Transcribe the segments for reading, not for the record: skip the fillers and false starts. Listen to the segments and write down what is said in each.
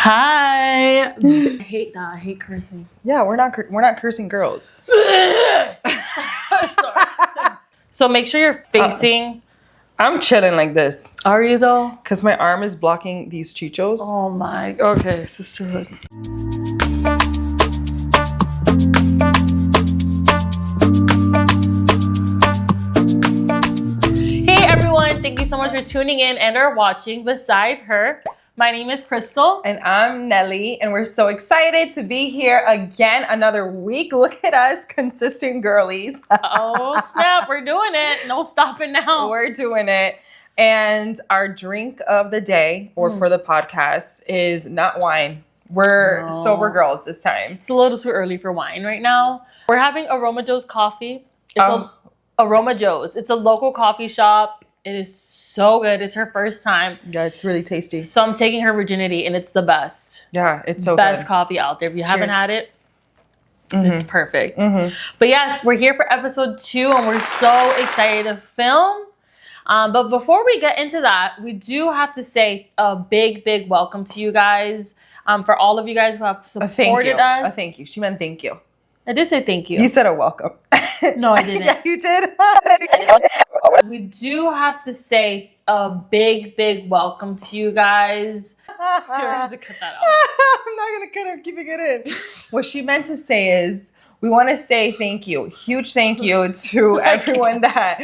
Hi. I hate that. I hate cursing. Yeah, we're not cursing girls. Sorry. So make sure you're facing. I'm chilling like this. Are you though? Because my arm is blocking these chichos. Oh my. Okay, sisterhood. Hey everyone, thank you so much for tuning in and or watching Beside Her. My name is Crystal. And I'm Nelly, and we're so excited to be here again another week. Look at us, consistent girlies. Oh snap, we're doing it. No stopping now. We're doing it. And our drink of the day, or for the podcast, is not wine. We're sober girls this time. It's a little too early for wine right now. We're having Aroma Joe's coffee. It's Aroma Joe's. It's a local coffee shop. It is so good. It's her first time. Yeah, it's really tasty. So I'm taking her virginity, and it's the best. Yeah, it's so best good. coffee out there. If you haven't had it, it's perfect. Mm-hmm. But yes, we're here for episode 2, and we're so excited to film. But before we get into that, we do have to say a big welcome to you guys. For all of you guys who have supported us. A thank you. She meant thank you. I did say thank you. You said a welcome. No, I didn't. Yeah, you did. We do have to say a big welcome to you guys. I have to cut that out. I'm not going to cut her. Keeping it in. What she meant to say is, we want to say thank you. Huge thank you to everyone that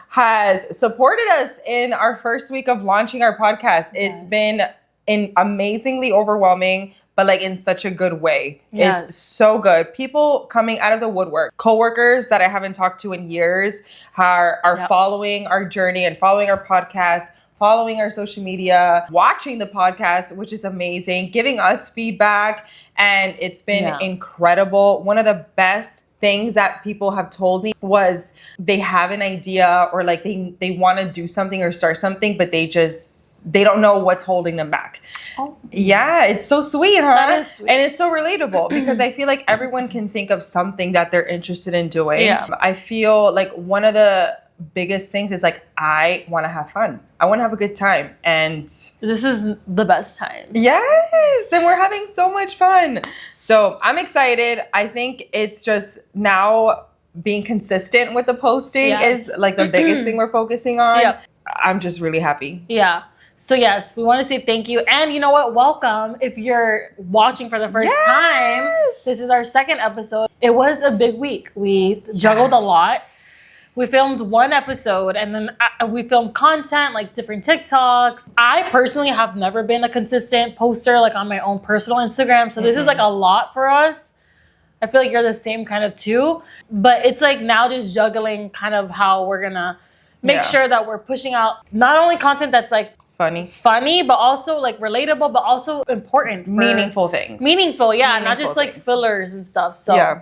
has supported us in our first week of launching our podcast. It's been amazingly overwhelming, but like in such a good way. Yes. It's so good. People coming out of the woodwork, coworkers that I haven't talked to in years are following our journey and following our podcast, following our social media, watching the podcast, which is amazing, giving us feedback. And it's been incredible. One of the best things that people have told me was they have an idea or like they want to do something or start something, but they don't know what's holding them back. Oh. Yeah, it's so sweet, huh? That is sweet. And it's so relatable because I feel like everyone can think of something that they're interested in doing. Yeah. I feel like one of the biggest things is like, I want to have fun. I want to have a good time. And this is the best time. Yes. And we're having so much fun. So I'm excited. I think it's just now being consistent with the posting is like the biggest thing we're focusing on. Yep. I'm just really happy. Yeah. So yes, we want to say thank you. And you know what? Welcome. If you're watching for the first time, this is our second episode. It was a big week. We juggled a lot. We filmed one episode and then we filmed content like different TikToks. I personally have never been a consistent poster like on my own personal Instagram. So this is like a lot for us. I feel like you're the same kind of too. But it's like now just juggling kind of how we're going to make sure that we're pushing out not only content that's like funny, but also like relatable, but also important. Meaningful things. Meaningful, not just like fillers and stuff. So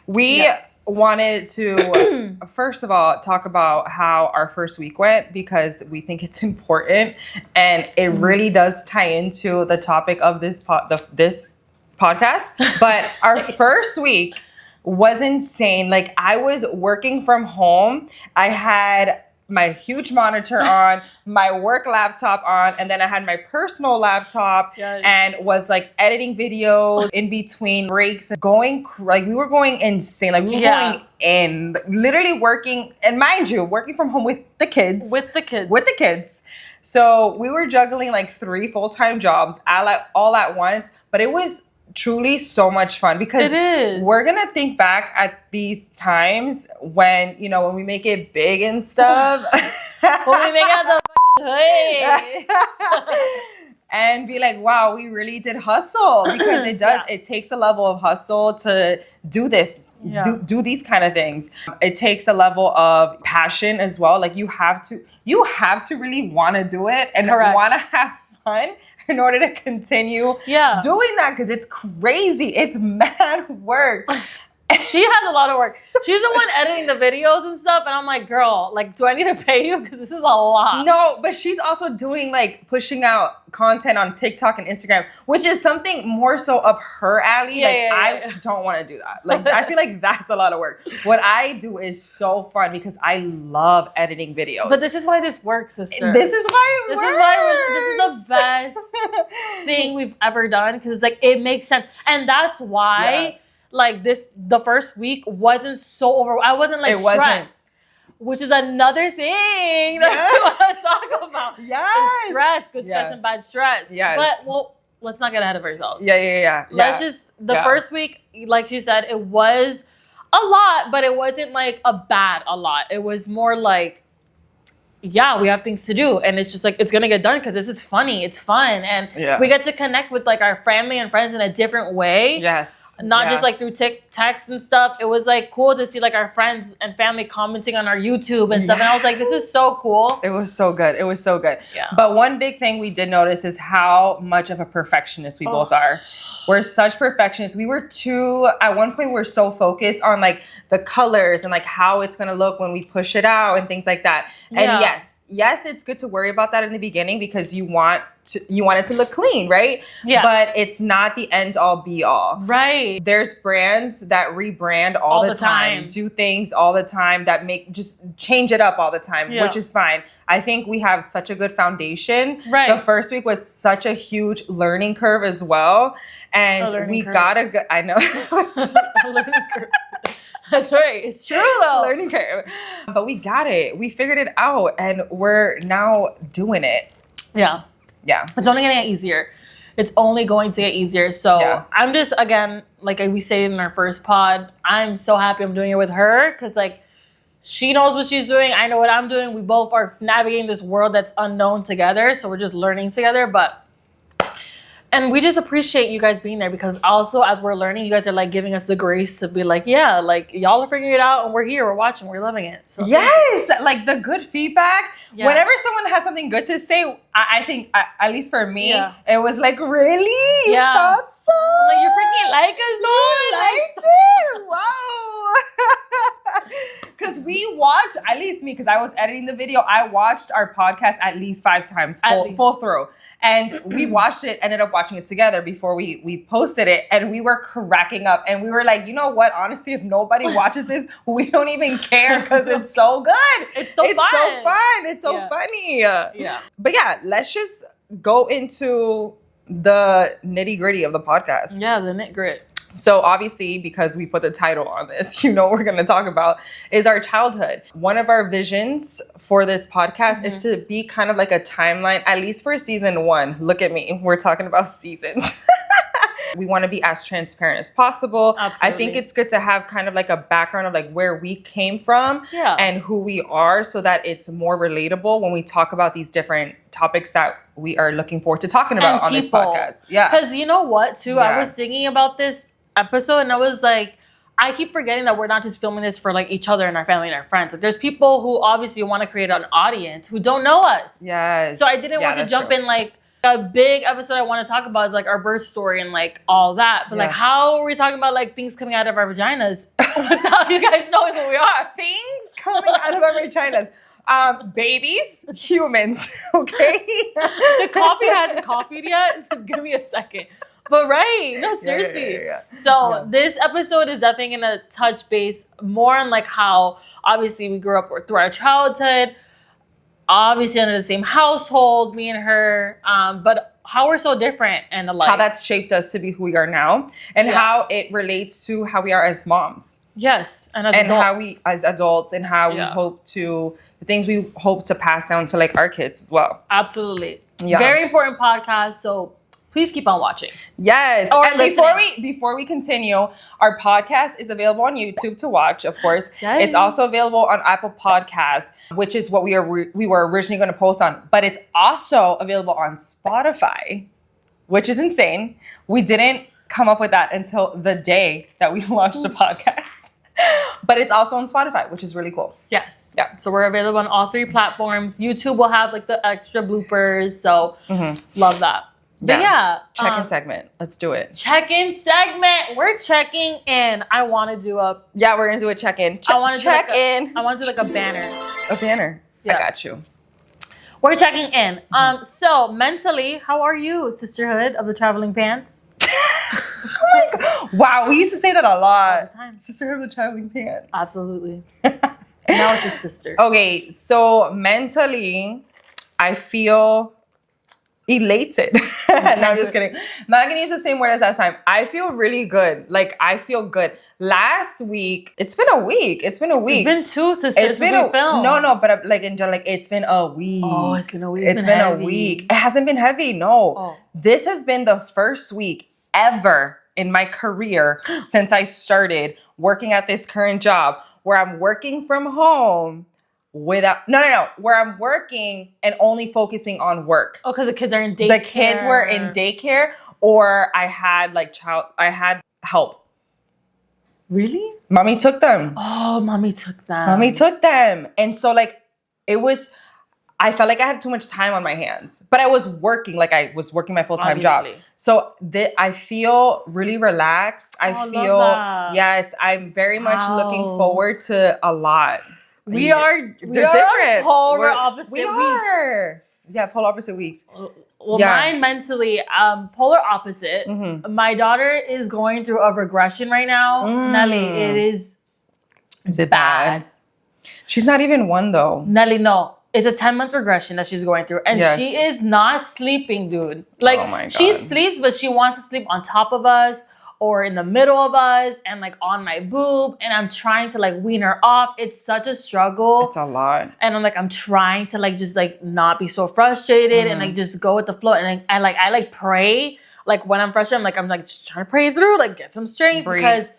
we wanted to, first of all, talk about how our first week went because we think it's important. And it really does tie into the topic of this podcast. But our first week was insane. Like I was working from home. I had my huge monitor on, my work laptop on, and then I had my personal laptop and was like editing videos in between breaks, going like we were going insane. Like we were going in, literally working, and mind you, working from home with the kids. So we were juggling like 3 full-time jobs all at once, but it was truly so much fun because we're gonna think back at these times when we make it big and stuff. When we make it the hood. And be like, wow, we really did hustle because it takes a level of hustle to do this, do these kind of things. It takes a level of passion as well. Like you have to really want to do it and want to have fun in order to continue doing that because it's crazy. It's mad work. She has a lot of work. She's the one editing the videos and stuff, and I'm like, girl, like, do I need to pay you? Because this is a lot. No, but she's also doing like pushing out content on TikTok and Instagram, which is something more so up her alley. I don't want to do that. Like, I feel like that's a lot of work. What I do is so fun because I love editing videos. But this is why this works, sister. This is why it works. This is the best thing we've ever done because it's like it makes sense, and that's why. Yeah. Like the first week wasn't so I wasn't like stressed, which is another thing that we want to talk about. Yes, stress, good stress and bad stress. Yes, but well, let's not get ahead of ourselves. Let's just first week, like you said, it was a lot, but it wasn't like a lot. It was more like, yeah, we have things to do, and it's just like it's gonna get done because this is funny, it's fun, and we get to connect with like our family and friends in a different way. Yes, not just like through text and stuff. It was like cool to see like our friends and family commenting on our YouTube and stuff, and I was like, this is so cool. It was so good. Yeah. But one big thing we did notice is how much of a perfectionist we both are. We're such perfectionists. We were at one point, we were so focused on like the colors and like how it's going to look when we push it out and things like that. And yes, it's good to worry about that in the beginning because you want it to look clean, right? Yeah. But it's not the end all be all. Right. There's brands that rebrand all the time, do things all the time that just change it up all the time, which is fine. I think we have such a good foundation. Right. The first week was such a huge learning curve as well. And we got I know. A learning curve. That's right. It's true though. Learning curve. But we got it. We figured it out and we're now doing it. Yeah. Yeah. It's only going to get easier. It's only going to get easier. So I'm just, again, like we said in our first pod, I'm so happy I'm doing it with her because like she knows what she's doing. I know what I'm doing. We both are navigating this world that's unknown together. So we're just learning together. And we just appreciate you guys being there because also as we're learning, you guys are like giving us the grace to be like, yeah, like y'all are figuring it out and we're here, we're watching, we're loving it. So yes, like the good feedback. Yeah. Whenever someone has something good to say, I think, at least for me, it was like, really? Yeah. You thought so? Like, you freaking like us, dude? You liked it? Wow. Because we watched, at least me, because I was editing the video, I watched our podcast at least 5 times, full through. And we watched it, ended up watching it together before we posted it. And we were cracking up. And we were like, you know what? Honestly, if nobody watches this, we don't even care because it's so good. It's so fun. It's so funny. Yeah. But yeah, let's just go into the nitty gritty of the podcast. Yeah, the nit grit. So obviously, because we put the title on this, you know what we're going to talk about is our childhood. One of our visions for this podcast is to be kind of like a timeline, at least for season 1. Look at me. We're talking about seasons. We want to be as transparent as possible. Absolutely. I think it's good to have kind of like a background of like where we came from and who we are so that it's more relatable when we talk about these different topics that we are looking forward to talking about on this podcast. Yeah. Because you know what, too? I was thinking about this episode and I was like, I keep forgetting that we're not just filming this for like each other and our family and our friends. Like, there's people who obviously want to create an audience who don't know us. Yes. So I didn't want to jump in like a big episode I want to talk about is like our birth story and like all that. But like, how are we talking about like things coming out of our vaginas without you guys knowing who we are? Things coming out of our vaginas. Babies, humans, okay? The coffee hasn't coffeed yet, so give me a second. But no, seriously. So this episode is definitely gonna touch base more on like how obviously we grew up through our childhood, obviously under the same household, me and her, but how we're so different and alike. How that's shaped us to be who we are now, and how it relates to how we are as moms. Yes, and as adults. How we as adults and how we hope to the things we hope to pass down to like our kids as well. Absolutely. Yeah. Very important podcast. So please keep on watching. Yes. Or and before we continue, our podcast is available on YouTube to watch, of course. Yes. It's also available on Apple Podcasts, which is what we were originally going to post on. But it's also available on Spotify, which is insane. We didn't come up with that until the day that we launched the podcast. But it's also on Spotify, which is really cool. Yes. Yeah. So we're available on all 3 platforms. YouTube will have like the extra bloopers. So love that. But yeah. Check-in segment. Let's do it. Check-in segment. We're checking in. I want to do a... Yeah, we're going to do a check-in. I want to check in. I want to do like a banner. A banner. Yeah. I got you. We're checking in. So mentally, how are you, sisterhood of the traveling pants? Oh my God. Wow, we used to say that a lot. All the time. Sisterhood of the traveling pants. Absolutely. Now it's just sister. Okay, so mentally, I feel elated. No, I'm just kidding. I'm not gonna use the same word as last time. I feel really good. Like, I feel good. Last week, it's been a week. It's been 2, sister. It's been a film. No, but like in general, like it's been a week. Oh, it's been a week. It's been a week. It hasn't been heavy. No. Oh. This has been the first week ever in my career since I started working at this current job where I'm working from home where I'm working and only focusing on work. Oh, because the kids are in daycare. The kids were in daycare, or I had help. Really? Mommy took them. Oh, mommy took them. And so I felt like I had too much time on my hands, but I was working, I was working my full-time job. So I feel really relaxed. Yes, I'm very much looking forward to a lot. We are different. Polar opposite weeks. Yeah, polar opposite weeks. Well, mine mentally, polar opposite. Mm-hmm. My daughter is going through a regression right now. Nelly, it is bad. She's not even 1 though. Nelly, no. It's a 10-month regression that she's going through. And she is not sleeping, dude. Like, oh my God. She sleeps, but she wants to sleep on top of us or in the middle of us and on my boob. And I'm trying to wean her off. It's such a struggle. It's a lot. And I'm trying to just not be so frustrated and just go with the flow. And I pray. When I'm frustrated, I'm just trying to pray through, get some strength. Breathe. Because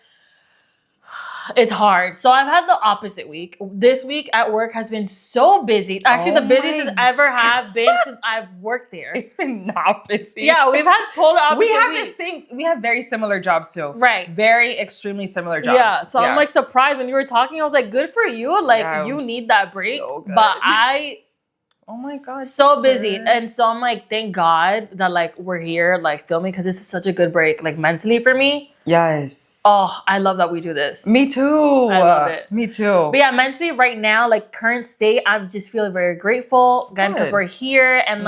it's hard. So I've had the opposite week. This week at work has been so busy. Actually, the busiest it's ever have been since I've worked there. It's been not busy. Yeah, we've had polar opposite weeks. We have very similar jobs too. Right. Very extremely similar jobs. Yeah. So I'm surprised when you were talking. I was like, good for you. You need that break. So good. But oh my God. So busy. And so I'm thank God that we're here filming, because this is such a good break mentally for me. Yes. Oh, I love that we do this. Me too. I love it. Me too. But yeah, mentally right now, current state, I'm just feeling very grateful again because we're here. And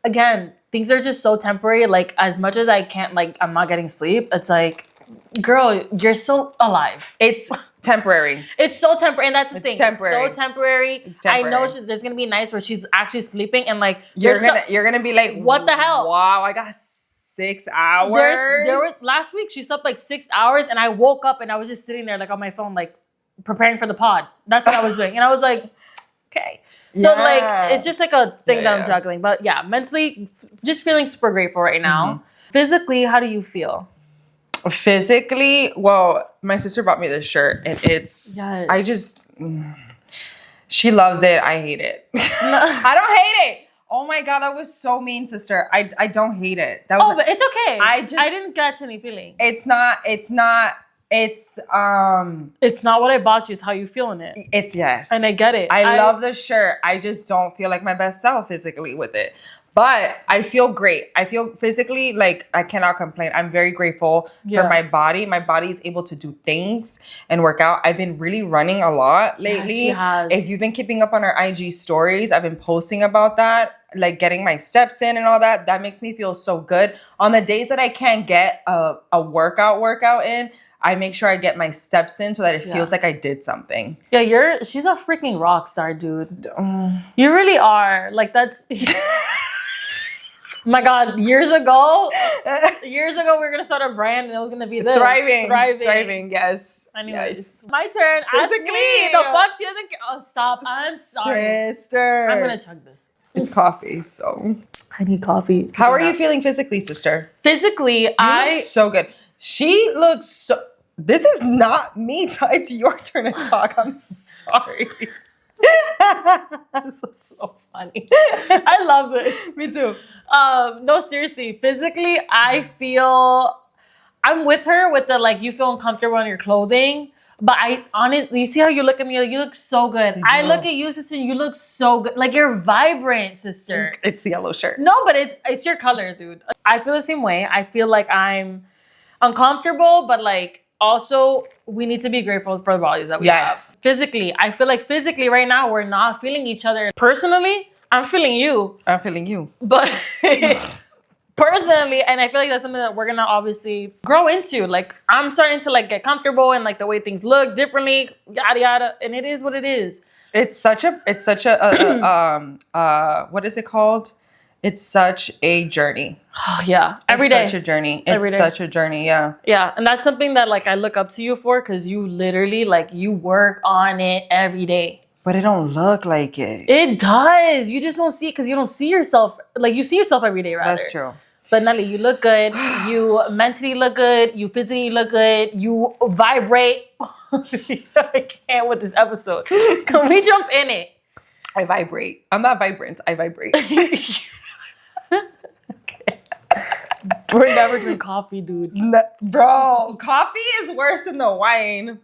again, things are just so temporary. As much as I can't, I'm not getting sleep. It's girl, you're still alive. It's temporary. It's so temporary. And that's the thing. Temporary. It's so temporary. It's temporary. I know there's going to be nights where she's actually sleeping and you're going to be what the hell? Wow, I got 6 hours. There was last week she slept 6 hours and I woke up and I was just sitting there on my phone preparing for the pod. That's what I was doing. And I was okay. So it's just a thing that I'm juggling. But yeah, mentally just feeling super grateful right now. Physically, how do you feel? Physically, well, my sister bought me this shirt and it's she loves it. I hate it. I don't hate it. Oh my God, that was so mean, sister. I don't hate it. That was but it's okay. I didn't catch any feeling. It's not what I bought you, it's how you feel in it. It's yes. And I get it. I love the shirt. I just don't feel like my best self physically with it. But I feel great. I feel physically I cannot complain. I'm very grateful for my body. My body is able to do things and work out. I've been really running a lot lately. She has. If you've been keeping up on our IG stories, I've been posting about that, getting my steps in and all that. That makes me feel so good. On the days that I can't get a workout in, I make sure I get my steps in so that it feels like I did something. Yeah, she's a freaking rock star, dude. You really are. That's... My God, years ago, we were going to start a brand and it was going to be this. Thriving, yes. Anyways, yes. My turn. Physically. Ask me. The fuck she doesn't... Oh, stop. I'm sorry. Sister. I'm going to chug this. It's coffee, so... I need coffee. How are you feeling physically, sister? Physically, you look so good. She looks so... This is not me. It's your turn to talk. I'm sorry. This is so funny. I love this. Me too. No, seriously. Physically, I feel I'm with her with the you feel uncomfortable in your clothing, But I honestly, you see how you look at me? Like, you look so good. I look at you, sister, and you look so good. Like, you're vibrant, sister. It's the yellow shirt. No, but it's your color, dude. I feel the same way. I feel like I'm uncomfortable, but like also we need to be grateful for the bodies that we have. Physically, I feel like physically right now we're not feeling each other. Personally, I'm feeling you. I'm feeling you. But personally, and I feel like that's something that we're gonna obviously grow into. Like, I'm starting to like get comfortable and like the way things look differently, yada yada, and it is what it is. It's such a what is it called? It's such a journey. Oh yeah, every day. It's such a journey. It's such a journey. Yeah. Yeah, and that's something that like I look up to you for, because you literally like you work on it every day. But it don't look like it. It does. You just don't see it because you don't see yourself. Like, you see yourself every day, rather. That's true. But Nelly, you look good. You mentally look good. You physically look good. You vibrate. I can't with this episode. Can we jump in it? I vibrate. I'm not vibrant. I vibrate. Okay. We're never drinking coffee, dude. No, bro, coffee is worse than the wine.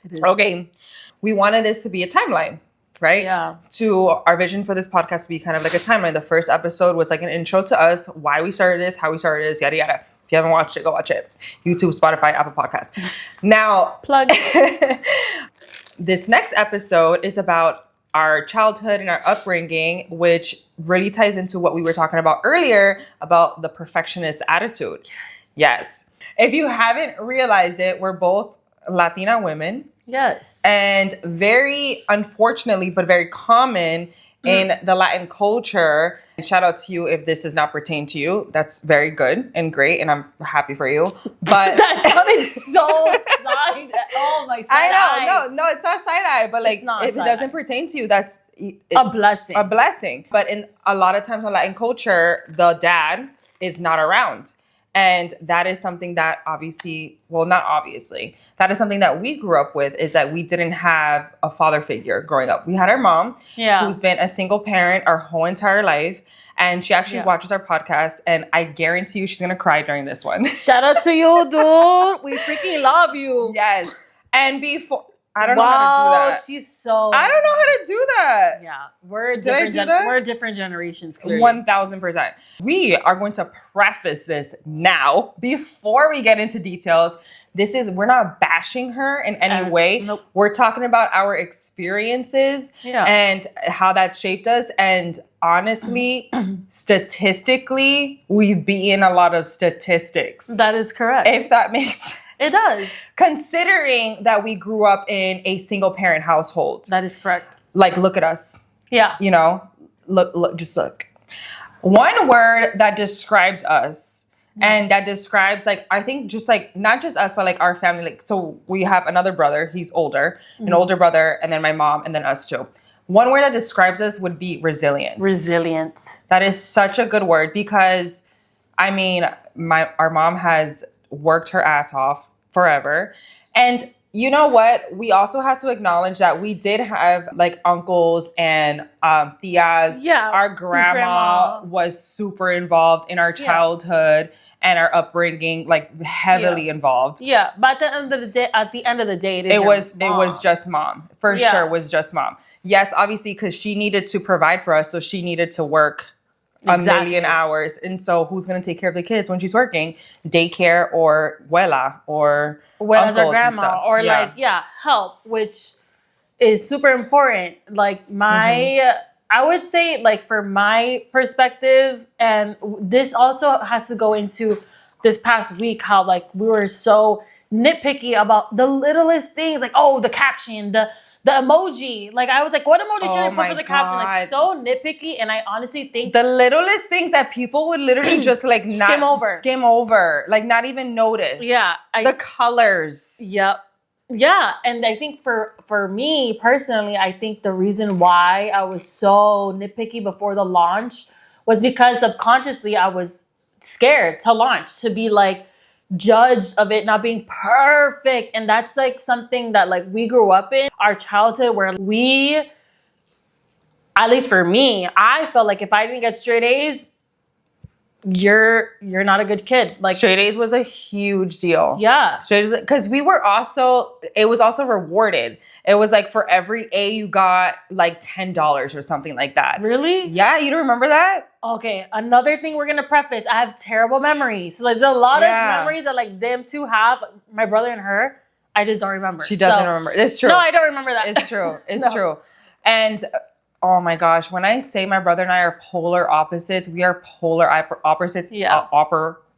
It is. Okay. We wanted this to be a timeline, right? Yeah. To our vision for this podcast to be kind of like a timeline. The first episode was like an intro to us, why we started this, how we started this, yada, yada. If you haven't watched it, go watch it. YouTube, Spotify, Apple Podcasts. Now, Plug. This next episode is about our childhood and our upbringing, which really ties into what we were talking about earlier about the perfectionist attitude. Yes. If you haven't realized it, we're both Latina women. Yes. And very unfortunately, but very common in the Latin culture. And shout out to you if this does not pertain to you. That's very good and great, and I'm happy for you. But that sounded so side. Oh my side. I know, no, it's not side eye. But like, if it doesn't pertain to you, that's a blessing. A blessing. But in a lot of times in Latin culture, the dad is not around. And that is something that obviously, well, not obviously, that is something that we grew up with, is that we didn't have a father figure growing up. We had our mom, who's been a single parent our whole entire life. And she actually watches our podcast. And I guarantee you she's going to cry during this one. Shout out to you, dude. We freaking love you. Yes. And before... I don't know how to do that. She's so... I don't know how to do that. Yeah. We're different generations, clearly. 1000%. We are going to preface this now before we get into details. We're not bashing her in any way. Nope. We're talking about our experiences and how that shaped us. And honestly, statistically, we've beaten a lot of statistics. That is correct. If that makes sense. It does. Considering that we grew up in a single parent household. That is correct. Like, look at us. Yeah. You know, just look. One word that describes us and that describes, like, I think just like, not just us, but like our family. Like, so we have another brother. He's older, an older brother, and then my mom, and then us too. One word that describes us would be resilience. Resilience. That is such a good word because, I mean, our mom has worked her ass off forever. And you know what? We also have to acknowledge that we did have like uncles and tias. Yeah. Our grandma was super involved in our childhood and our upbringing, like heavily involved. Yeah. But at the end of the day, it was just mom. For sure, it was just mom. Yes, obviously, because she needed to provide for us, so she needed to work a million hours. And so who's going to take care of the kids when she's working? Daycare or abuela or uncles or grandma or help, which is super important. Like I would say, like, for my perspective, and this also has to go into this past week, how like we were so nitpicky about the littlest things, like, oh, the caption, the emoji. Like, I was like, what emoji should I put for the caption? Like, so nitpicky. And I honestly think the littlest things that people would literally just like skim over, like not even notice. Yeah. The colors. Yep. Yeah. And I think for me personally, I think the reason why I was so nitpicky before the launch was because subconsciously I was scared to launch, to be like judged of it not being perfect. And that's like something that like we grew up in our childhood, where we, at least for me, I felt like if I didn't get straight A's, you're not a good kid. Like straight A's was a huge deal. Yeah. Because we were also, it was also rewarded. It was like for every A you got like $10 or something like that. Really? Yeah, you don't remember that? Okay, another thing we're gonna preface. I have terrible memories. So there's a lot of memories that like them two have, my brother and her. I just don't remember. She doesn't remember. It's true. No, I don't remember that. It's true. It's true. And oh my gosh, when I say my brother and I are polar opposites, we are polar opposites. Yeah.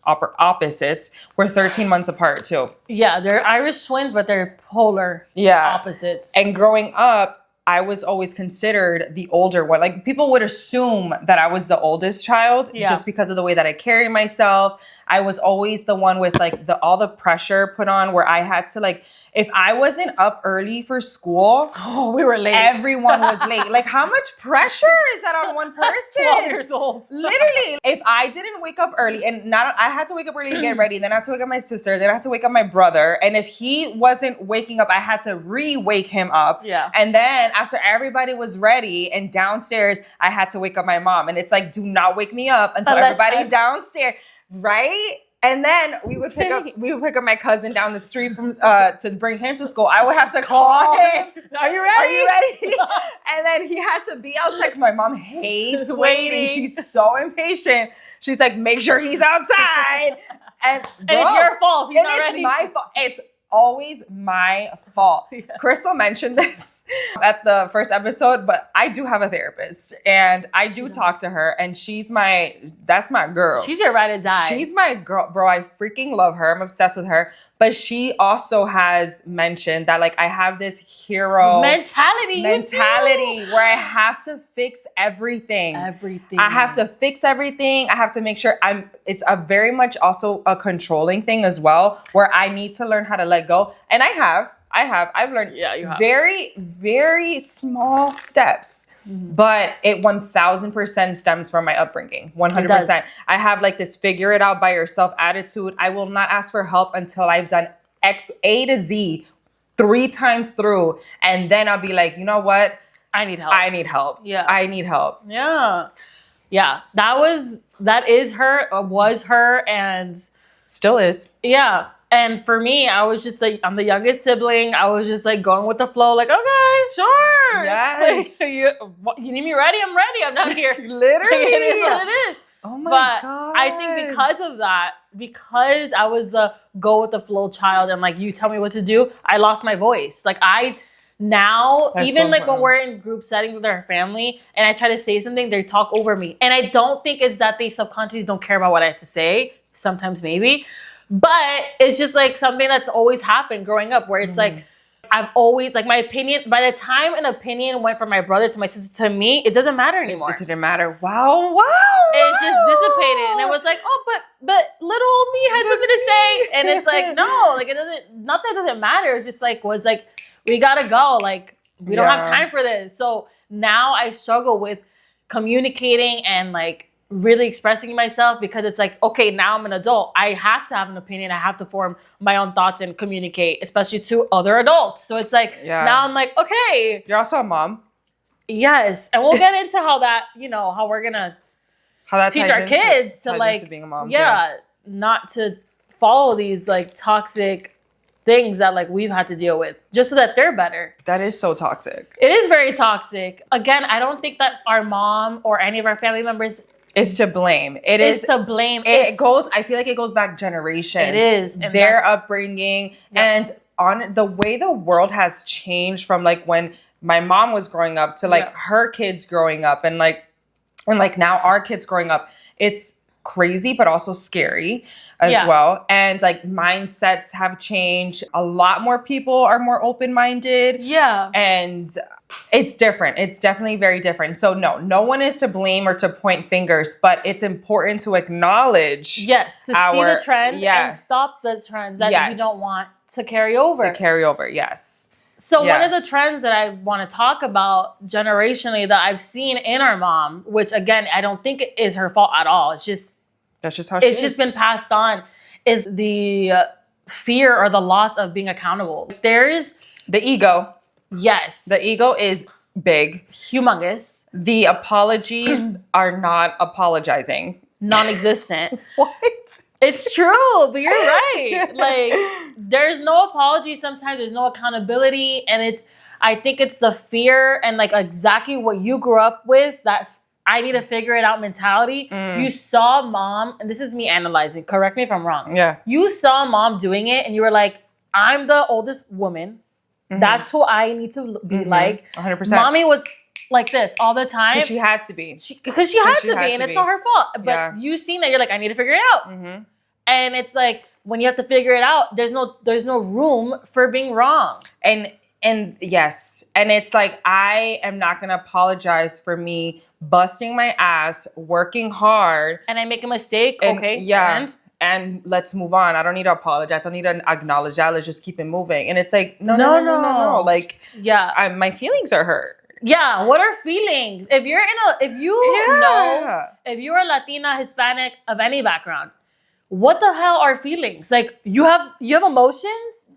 Opposites. We're 13 months apart too. Yeah, they're Irish twins, but they're polar opposites. And growing up, I was always considered the older one. Like people would assume that I was the oldest child just because of the way that I carry myself. I was always the one with like all the pressure put on where I had to like, if I wasn't up early for school, we were late. Everyone was late. Like how much pressure is that on one person? 12 years old. Literally. If I didn't wake up early and I had to wake up early to get ready, then I have to wake up my sister, then I have to wake up my brother. And if he wasn't waking up, I had to re-wake him up. Yeah. And then after everybody was ready and downstairs, I had to wake up my mom. And it's like, do not wake me up until everybody's downstairs. Right? And then we would pick up my cousin down the street from to bring him to school. I would have to call him. Are you ready? And then he had to be out text. My mom hates waiting. She's so impatient. She's like, make sure he's outside. And it's your fault. He's not ready. It's my fault. It's always my fault. Yeah. Crystal mentioned this at the first episode, but I do have a therapist and I do talk to her and that's my girl. She's your ride or die. She's my girl, bro. I freaking love her. I'm obsessed with her. But she also has mentioned that like I have this hero mentality where I have to fix everything. I have to fix everything. I have to make sure it's a very much also a controlling thing as well, where I need to learn how to let go. And I've learned very, very small steps. Mm-hmm. But it 1000% stems from my upbringing. 100%. I have like this figure it out by yourself attitude. I will not ask for help until I've done A to Z 3 times through. And then I'll be like, you know what? I need help. Yeah. I need help. Yeah. Yeah. That is her, was her, and still is. Yeah. And for me, I was just like, I'm the youngest sibling. I was just like going with the flow, like, okay, sure. Yes. Like, you need me ready? I'm ready. I'm not here. Literally. Like, it is what it is. Oh my God. I think because of that, because I was a go with the flow child and like, you tell me what to do, I lost my voice. Like when we're in group settings with our family and I try to say something, they talk over me. And I don't think it's that they subconsciously don't care about what I have to say. Sometimes maybe. But it's just like something that's always happened growing up where it's like, I've always, like my opinion, by the time an opinion went from my brother to my sister to me, it doesn't matter anymore. It didn't matter. Wow. It's just dissipated. And it was like, oh, but little old me had something to say. And it's like, no, like it doesn't, not that it doesn't matter. It's just like, we gotta go. Like, we don't have time for this. So now I struggle with communicating and like, really expressing myself because it's like, okay, now I'm an adult. I have to have an opinion. I have to form my own thoughts and communicate, especially to other adults. So it's like, now I'm like, okay. You're also a mom. Yes. And we'll get into how that, how we're going to teach our kids to like, being a mom, not to follow these like toxic things that like we've had to deal with just so that they're better. That is so toxic. It is very toxic. Again, I don't think that our mom or any of our family members is to blame. It is to blame. I feel like it goes back generations. It is. Their upbringing and on the way the world has changed from like when my mom was growing up to like her kids growing up and like now our kids growing up. It's crazy, but also scary as well. And like mindsets have changed. A lot more people are more open-minded. Yeah. And it's different. It's definitely very different. So no one is to blame or to point fingers, but it's important to acknowledge. Yes. To see the trend and stop the trends that we don't want to carry over. Yes. So one of the trends that I want to talk about generationally that I've seen in our mom, which again, I don't think it is her fault at all. It's just, that's just how she is. It's just been passed on, is the fear or the loss of being accountable. There's the ego. Yes. The ego is big. Humongous. The apologies are not apologizing. non-existent. What? It's true, but you're right. Like, there's no apology sometimes. There's no accountability. And I think it's the fear and like exactly what you grew up with, that I need to figure it out mentality. You saw mom, and this is me analyzing. Correct me if I'm wrong. Yeah. You saw mom doing it and you were like, I'm the oldest woman. That's who I need to be like. 100%. Mommy was like this all the time. Because she had to be. Because she had to be, and it's not her fault. But you seen that, you're like, I need to figure it out. And it's like, when you have to figure it out, there's no room for being wrong. And yes, and it's like, I am not gonna apologize for me busting my ass, working hard, and I make a mistake. And, okay, yeah, and let's move on. I don't need to apologize. I don't need to acknowledge that. Let's just keep it moving. And it's like, no. Like, my feelings are hurt. Yeah, what are feelings? If you're if you're a Latina, Hispanic, of any background, what the hell are feelings? Like, you have emotions?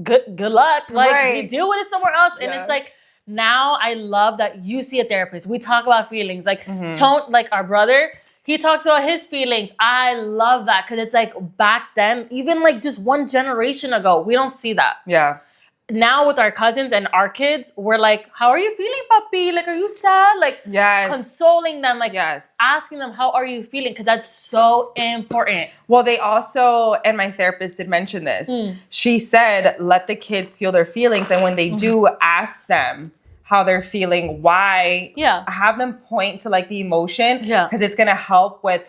Good luck. Like, you deal with it somewhere else. And it's like, now I love that you see a therapist. We talk about feelings. Like, like our brother, he talks about his feelings. I love that, because it's like, back then, even like just one generation ago, we don't see that. Yeah. Now with our cousins and our kids, we're like, how are you feeling, puppy? Like, are you sad? Like, consoling them, like, asking them, how are you feeling? Because that's so important. Well, they also, and my therapist did mention this, she said, let the kids feel their feelings. And when they do, ask them how they're feeling, why, have them point to like the emotion, because it's going to help with,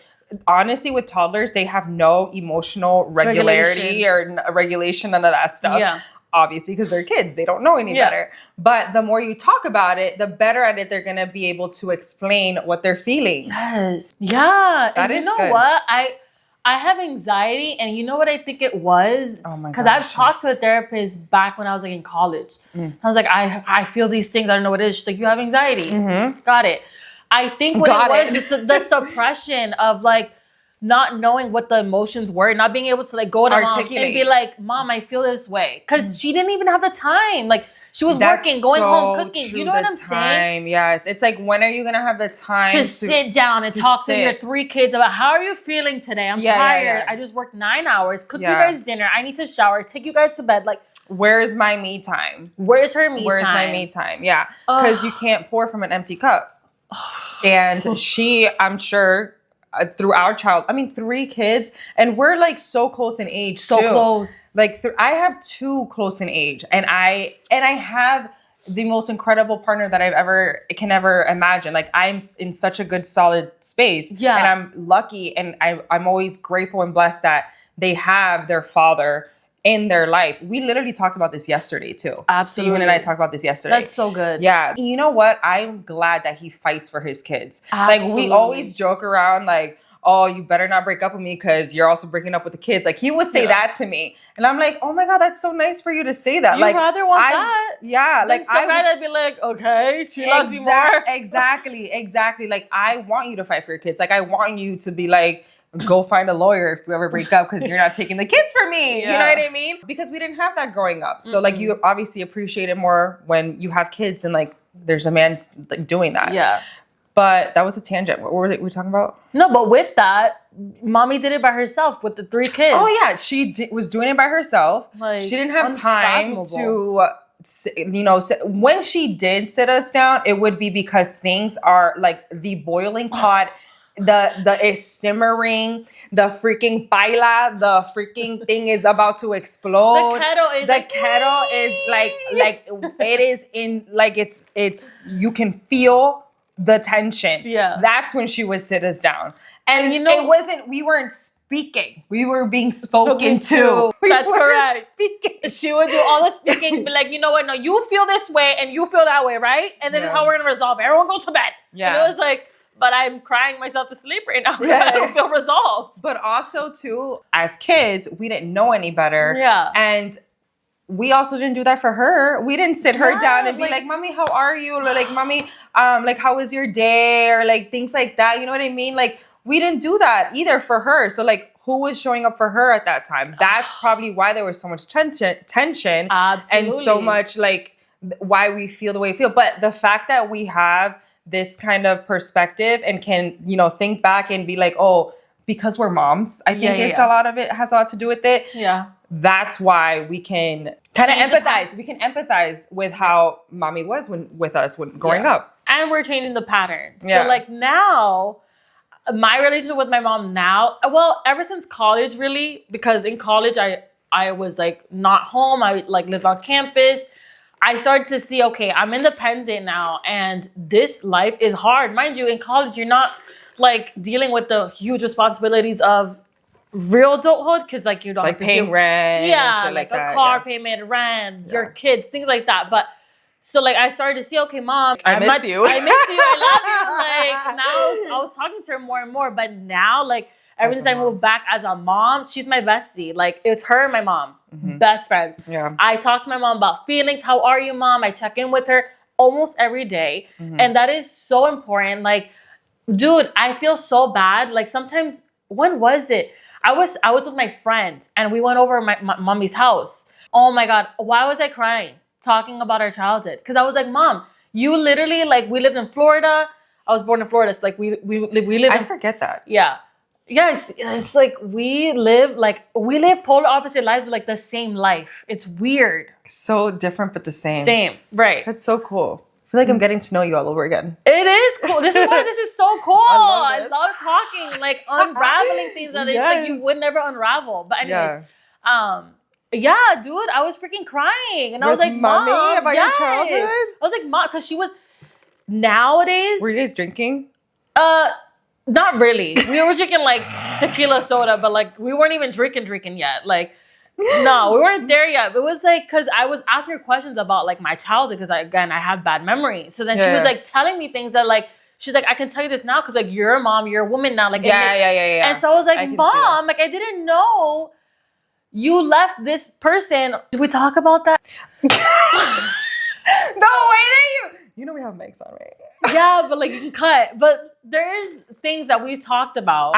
honestly, with toddlers, they have no emotional regularity or regulation, none of that stuff. Yeah. Obviously, because they're kids, they don't know any better. But the more you talk about it, the better at it they're going to be able to explain what they're feeling. Yes. Yeah. That is good. What? I have anxiety, and you know what I think it was? Oh my god. Because I've talked to a therapist back when I was like in college. I was like, I feel these things. I don't know what it is. She's like, you have anxiety. Got it. I think what it was the suppression of like, not knowing what the emotions were, not being able to like go to mom and be like, Mom, I feel this way. Because she didn't even have the time. Like, she was working, going home, cooking. You know what I'm saying? Yes. It's like, when are you going to have the time to sit down and talk to your 3 kids about, how are you feeling today? I'm tired. I just worked 9 hours. Cook you guys dinner. I need to shower. Take you guys to bed. Like, where's my me time? Where's her me time? Where's my me time? Yeah. Because you can't pour from an empty cup. And she, I'm sure, through our 3 kids, and we're like so close in age, so close. Like, I have 2 close in age, and I have the most incredible partner that I can ever imagine. Like, I'm in such a good, solid space, and I'm lucky, and I'm always grateful and blessed that they have their father in their life. We literally talked about this yesterday too. Absolutely. Steven and I talked about this yesterday. That's so good. Yeah. You know what? I'm glad that he fights for his kids. Absolutely. Like, we always joke around like, oh, you better not break up with me because you're also breaking up with the kids. Like, he would say that to me. And I'm like, oh my God, that's so nice for you to say that. You'd like, rather want that. Yeah. Like, some guy that'd be like, okay, she loves you more. Exactly. Like, I want you to fight for your kids. Like, I want you to be like, go find a lawyer if we ever break up because you're not taking the kids for me. You know what I mean? Because we didn't have that growing up. So like, you obviously appreciate it more when you have kids and like there's a man like doing that. Yeah. But that was a tangent. What were we talking about? No, but with that, mommy did it by herself with the 3 kids. Oh yeah, she was doing it by herself. Like, she didn't have time to, when she did sit us down, it would be because things are like the boiling pot. The is simmering, the freaking paila, the freaking thing is about to explode. The kettle is like it is in, like, it's you can feel the tension. Yeah. That's when she would sit us down. And we weren't speaking. We were being spoken to. That's correct. Speaking. She would do all the speaking, be like, you know what? No, you feel this way and you feel that way, right? And this is how we're gonna resolve it. Everyone go to bed. Yeah. And it was like, but I'm crying myself to sleep right now because I don't feel resolved. But also, too, as kids, we didn't know any better. Yeah. And we also didn't do that for her. We didn't sit her down and be like, Mommy, how are you? Or like, Mommy, like, how was your day? Or like things like that. You know what I mean? Like, we didn't do that either for her. So like, who was showing up for her at that time? That's probably why there was so much tension. Absolutely. And so much like why we feel the way we feel. But the fact that we have this kind of perspective and can, think back and be like, oh, because we're moms, I think a lot of it has a lot to do with it. Yeah. That's why we can kind of empathize. We can empathize with how mommy was with us when growing up. And we're changing the patterns. Yeah. So like now, my relationship with my mom now, well, ever since college really, because in college I was like not home. I like lived on campus. I started to see, okay, I'm independent now and this life is hard. Mind you, in college, you're not like dealing with the huge responsibilities of real adulthood because like you don't like have to paying rent. Yeah, and shit like that, a car payment, rent, your kids, things like that. But so like I started to see, okay, mom, I miss you. I love you. Like now I was talking to her more and more, but now like ever since I moved back as a mom, she's my bestie. Like it's her and my mom, best friends. Yeah. I talk to my mom about feelings. How are you, mom? I check in with her almost every day, and that is so important. Like, dude, I feel so bad. Like sometimes, when was it? I was with my friends and we went over my mommy's house. Oh my God, why was I crying? Talking about our childhood. Because I was like, Mom, you literally, like, we lived in Florida. I was born in Florida. So like we live I forget that. Yeah. Yes, it's like we live polar opposite lives, but like the same life. It's weird. So different, but the same. Same, right. That's so cool. I feel like I'm getting to know you all over again. It is cool. This is why this is so cool. I this. love talking, like unraveling things that it's like you would never unravel. But anyways, yeah, dude, I was freaking crying. And I was like, Mommy, Mom, about your childhood? I was like, Mom, because she was, nowadays. Were you guys drinking? Not really. We were drinking like tequila soda, but like we weren't even drinking yet. Like, no, we weren't there yet. It was like, because I was asking her questions about like my childhood, because I have bad memory. So then she was like telling me things that like, she's like, I can tell you this now because like you're a mom, you're a woman now. Like, yeah. And so I was like, Mom, like I didn't know you left this person. Did we talk about that? The way that you know we have mics on, right? Yeah, but like you can cut. But there's things that we've talked about.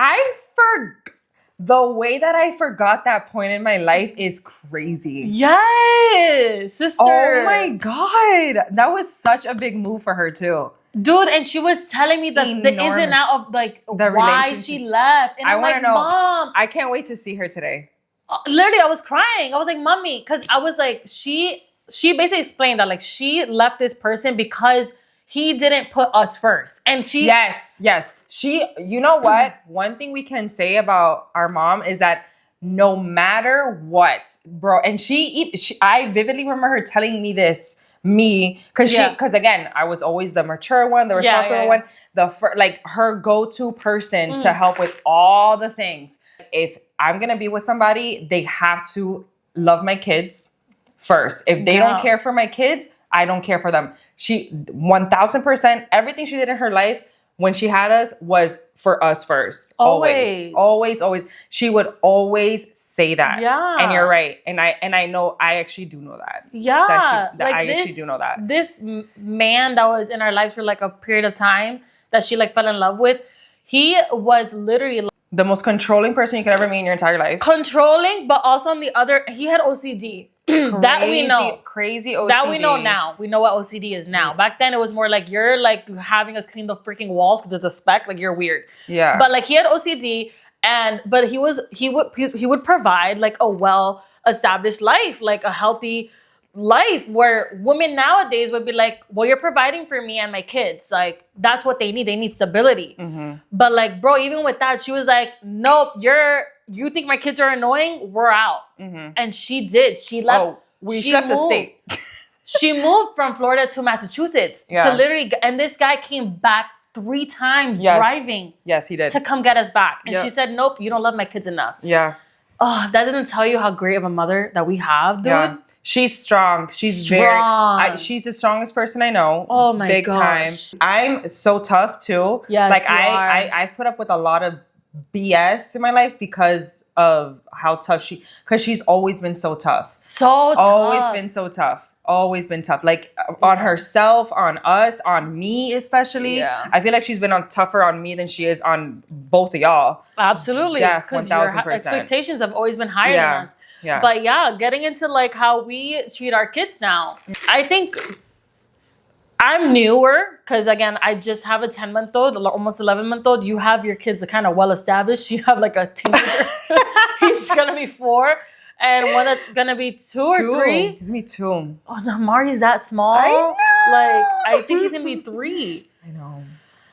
The way that I forgot that point in my life is crazy. Yes, sister. Oh my God. That was such a big move for her too. Dude, and she was telling me the ins and out of like the why she left. And I I'm want like, to know. Mom. I can't wait to see her today. Literally, I was crying. I was like, Mommy, because I was like, she basically explained that like she left this person because he didn't put us first. And she... Yes. You know what? One thing we can say about our mom is that no matter what, bro, and I vividly remember her telling me this, because again, I was always the mature one, the responsible one, her go-to person to help with all the things. If I'm going to be with somebody, they have to love my kids first. If they don't care for my kids, I don't care for them. She 1000%, everything she did in her life when she had us was for us first. Always. She would always say that. Yeah. And you're right. And I know, I actually do know that. Yeah. I actually do know that. This man that was in our lives for like a period of time that she like fell in love with, he was literally like, the most controlling person you could ever meet in your entire life. Controlling, but also on the other, he had OCD. That we know. Crazy OCD. That we know now. We know what OCD is now. Back then, it was more like you're like having us clean the freaking walls because there's a speck. Like you're weird. Yeah. But like he had OCD, but he would provide like a well-established life, like a healthy life where women nowadays would be like, well, you're providing for me and my kids. Like that's what they need. They need stability. But like, bro, even with that, she was like, nope, you think my kids are annoying? We're out. And she did. She left. She left the state. She moved from Florida to Massachusetts to literally, and this guy came back 3 times driving. Yes, he did. To come get us back. And she said, nope, you don't love my kids enough. Yeah. Oh, that doesn't tell you how great of a mother that we have, dude. Yeah. She's strong. She's she's the strongest person I know. Oh my big gosh. time. I'm so tough too. Yes, like I've put up with a lot of BS in my life because of how tough because she's always been so tough. Always been so tough. Always been tough. Like on herself, on us, on me especially. Yeah. I feel like she's been tougher on me than she is on both of y'all. Absolutely. Yeah, 1000%. Your expectations have always been higher than us. Yeah. But yeah, getting into like how we treat our kids now. I think I'm newer because, again, I just have a 10-month-old, almost 11-month-old. You have your kids kind of well established. You have like a teenager. He's going to be 4. And one that's going to be 2 or 3. He's going to be 2. Oh, no, Mari's that small. I know. Like, I think he's going to be 3. I know.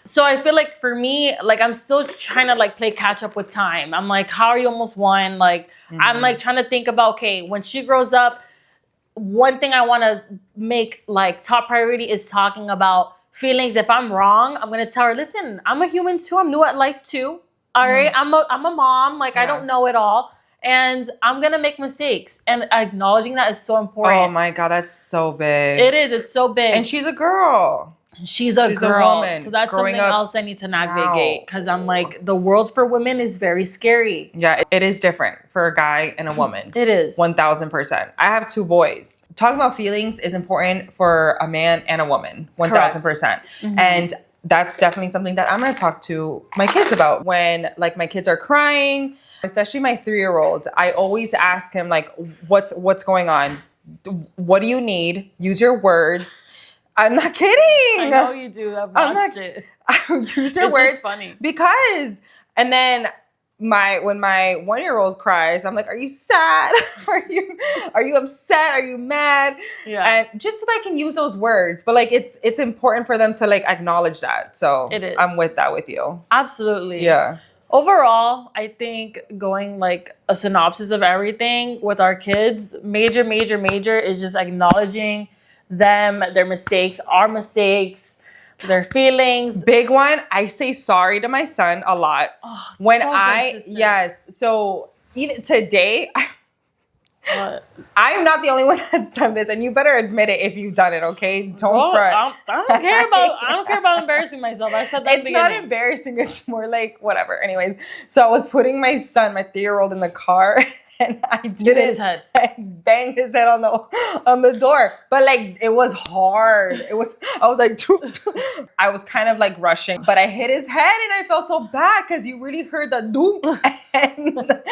So I feel like for me, like, I'm still trying to like play catch up with time. I'm like, how are you almost 1? Like, I'm like trying to think about, okay, when she grows up, one thing I want to make like top priority is talking about feelings. If I'm wrong, I'm going to tell her, listen, I'm a human too. I'm new at life too. All right. I'm a mom. Like, I don't know it all. And I'm going to make mistakes. And acknowledging that is so important. Oh my God, that's so big. It is. It's so big. And she's a girl. She's a girl. Woman. So that's something else I need to navigate. Because I'm like, the world for women is very scary. Yeah, it is different for a guy and a woman. It is. 1,000%. I have 2 boys. Talking about feelings is important for a man and a woman. 1,000%. And that's definitely something that I'm going to talk to my kids about. When like my kids are crying, especially my 3-year-old, I always ask him like, what's going on? What do you need? Use your words. I'm not kidding. I know you do. I've watched it. Use your words. Just funny. Because, and then when my 1-year-old cries, I'm like, are you sad? Are you upset? Are you mad? Yeah. And just so that I can use those words. But like, it's important for them to like acknowledge that. So it is. I'm with that with you. Absolutely. Yeah. Overall, I think going like a synopsis of everything with our kids, major is just acknowledging them, their mistakes, our mistakes, their feelings. Big one, I say sorry to my son a lot. Oh, when so good, sister. Yes. So even today, I'm not the only one that's done this, and you better admit it if you've done it, okay? Don't front. I don't care about embarrassing myself. I said that it's not embarrassing, it's more like whatever. Anyways, so I was putting my son, my 3-year-old, in the car. And I did his head. I banged his head on the door. But like it was hard. I was like I was kind of like rushing. But I hit his head and I felt so bad because you really heard the doom. And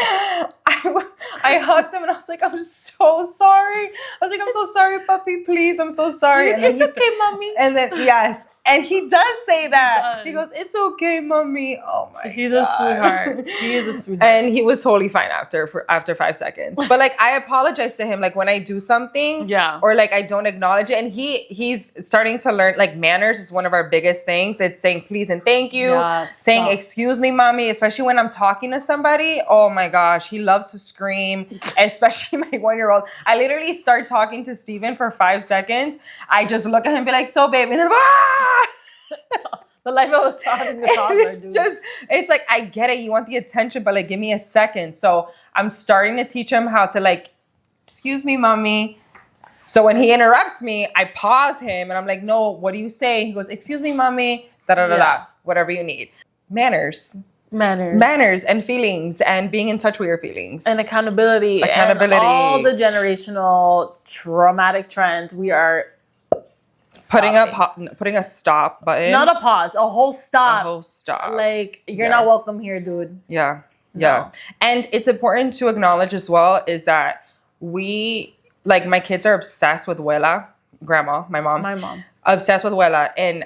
I hugged him and I was like, I'm so sorry. I was like, I'm so sorry, puppy, please. I'm so sorry. And it's okay, mommy. And then yes. And he does say that. He goes, it's okay, mommy. Oh my God. He's a sweetheart. He is a sweetheart. And he was totally fine after 5 seconds. But like I apologize to him like when I do something or like I don't acknowledge it. And he's starting to learn like manners is one of our biggest things. It's saying please and thank you. Saying excuse me, mommy, especially when I'm talking to somebody. Oh my gosh, he loves to scream, especially my 1-year-old. I literally start talking to Steven for 5 seconds. I just look at him and be like, so babe, and then the life I was talking to toddler, it's like, I get it. You want the attention, but like, give me a second. So I'm starting to teach him how to like, excuse me, mommy. So when he interrupts me, I pause him and I'm like, no, what do you say? He goes, excuse me, mommy, da-da-da-da, whatever you need. Manners and feelings and being in touch with your feelings. And accountability. And all the generational traumatic trends we are putting a stop button. Not a pause, a whole stop. A whole stop. Like, you're not welcome here, dude. Yeah. Yeah. No. And it's important to acknowledge as well is that like my kids are obsessed with Wella, grandma, my mom. Obsessed with Wella, and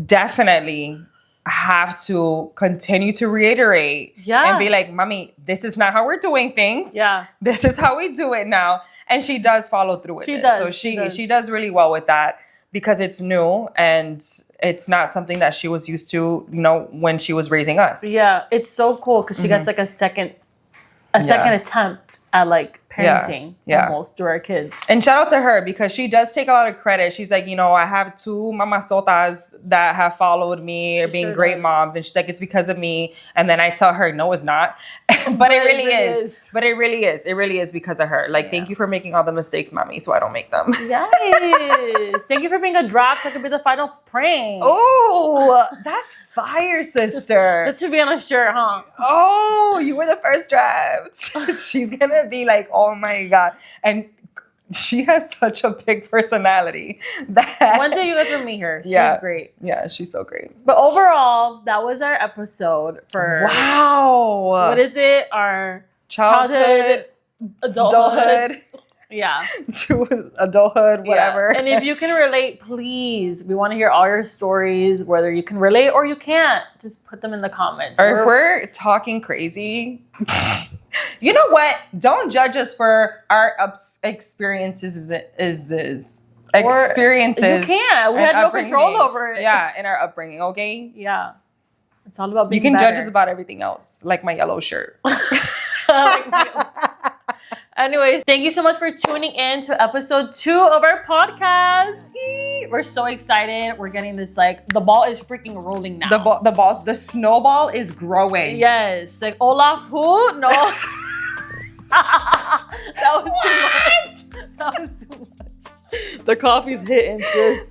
definitely have to continue to reiterate and be like, mommy, this is not how we're doing things. Yeah. This is how we do it now. And she does follow through with it. So she does really well with that because it's new and it's not something that she was used to, when she was raising us. Yeah, it's so cool because she gets like a second attempt at like parenting almost through our kids. And shout out to her because she does take a lot of credit. She's like, I have 2 mamasotas that have followed me or being great moms. And she's like, it's because of me. And then I tell her, no, it's not. But it really is. But it really is. It really is because of her. Like, thank you for making all the mistakes, mommy, so I don't make them. Yes. Thank you for being a drop so I could be the final prank. Oh, that's fire, sister. That should be on a shirt, huh? Oh, you were the first draft. She's going to be like, oh my God. And she has such a big personality that one day you guys will meet her. She's great. Yeah, she's so great. But overall, that was our episode for what is it? Our childhood, adulthood, Yeah. to adulthood, whatever. Yeah. And if you can relate, please, we want to hear all your stories, whether you can relate or you can't. Just put them in the comments. Or if we're talking crazy, you know what? Don't judge us for our experiences. Experiences. You can't. We had no control over it. Yeah, in our upbringing, okay? Yeah. It's all about being You can better. judge us about everything else, like my yellow shirt. Anyways, thank you so much for tuning in to episode 2 of our podcast. We're so excited. We're getting this, like, the ball is freaking rolling now. The snowball is growing. Yes. Like, Olaf who? No. That was too much. That was too much. The coffee's hitting, sis.